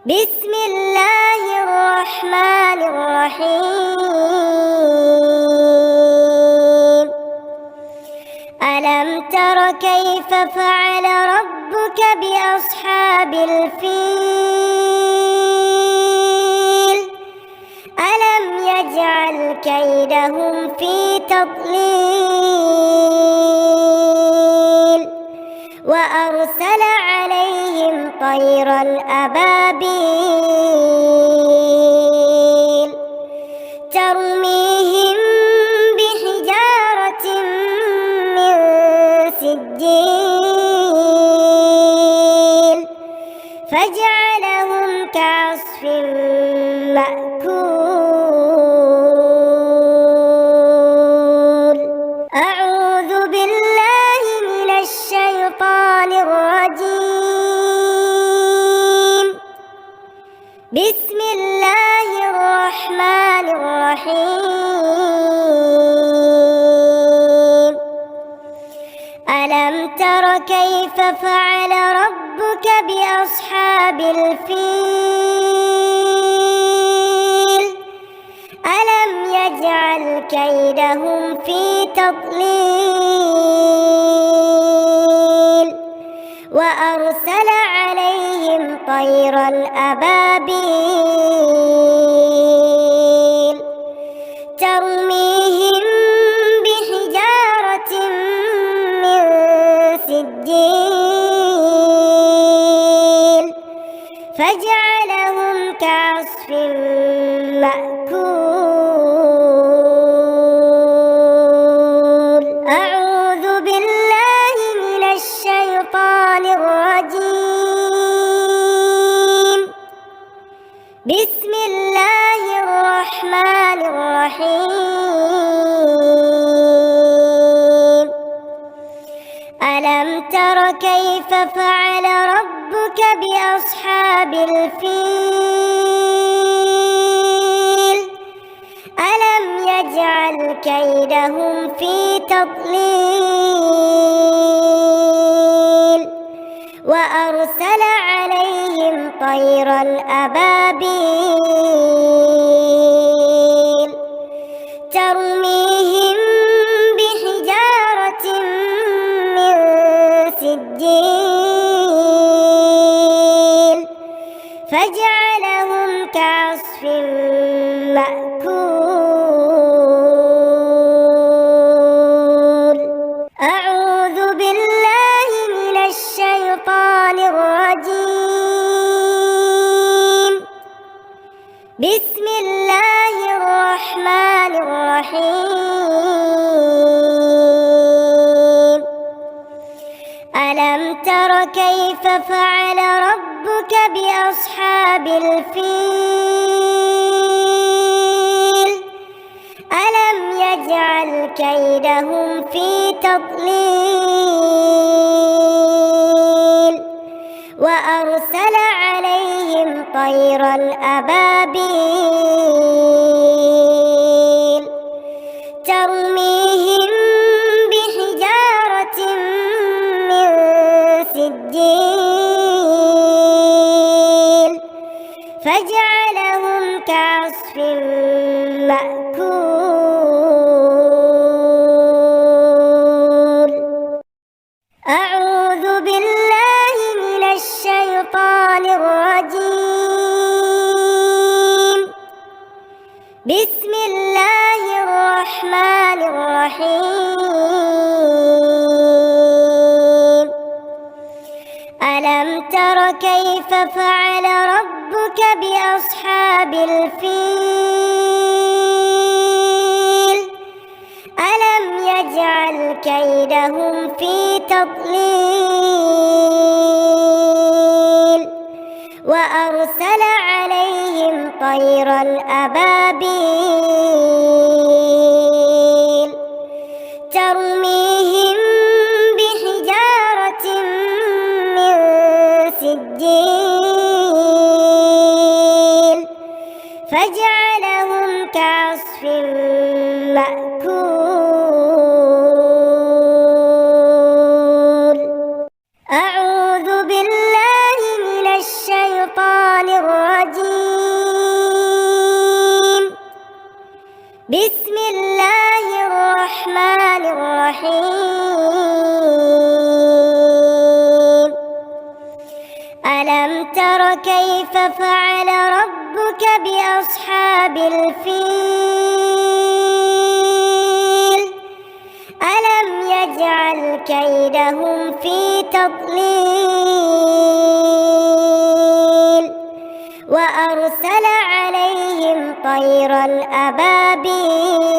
بسم الله الرحمن الرحيم. ألم تر كيف فعل ربك بأصحاب الفيل؟ ألم يجعل كيدهم في تضليل وأرسل عليهم طيرا أبابيل ترميهم بحجارة من سجيل فجعلهم كعصف مأكول. أعوذ بالله من الشيطان الرجيم. بسم الله الرحمن الرحيم. ألم تر كيف فعل ربك بأصحاب الفيل؟ ألم يجعل كيدهم في تضليل وأرسل عليهم طيرا أبابيل ترميهم بحجارة من سجيل فجعلهم كعصف مأكول. أعوذ بالله من الشيطان الرجيم. بسم الله الرحمن الرحيم. ألم تر كيف فعل ربك بأصحاب الفيل؟ ألم يجعل كيدهم في تضليل وأرسل عليهم طيرا أبابيل ترميهم بحجارة من سجيل فجعلهم كعصف مأكول. أعوذ بالله من الشيطان الرجيم. بسم الله الرحمن الرحيم. ألم تر كيف فعل ربك بأصحاب الفيل؟ ألم يجعل كيدهم في تضليل وأرسل عليهم طيرا أبابيل ترميهم بحجارة من سجيل فجعلهم كعصف مأكول. أعوذ بالله من الشيطان الرجيم. بسم الله الرحمن الرحيم. ألم تر كيف فعل ربك بأصحاب الفيل؟ ألم يجعل كيدهم في تضليل وأرسل عليهم طيرا أبابيل ترميهم بحجارة من سجيل فجعلهم كعصف مأكول. أعوذ بالله من الشيطان الرجيم. كيف فعل ربك بأصحاب الفيل ألم يجعل كيدهم في تضليل وأرسل عليهم طيرا أبابيل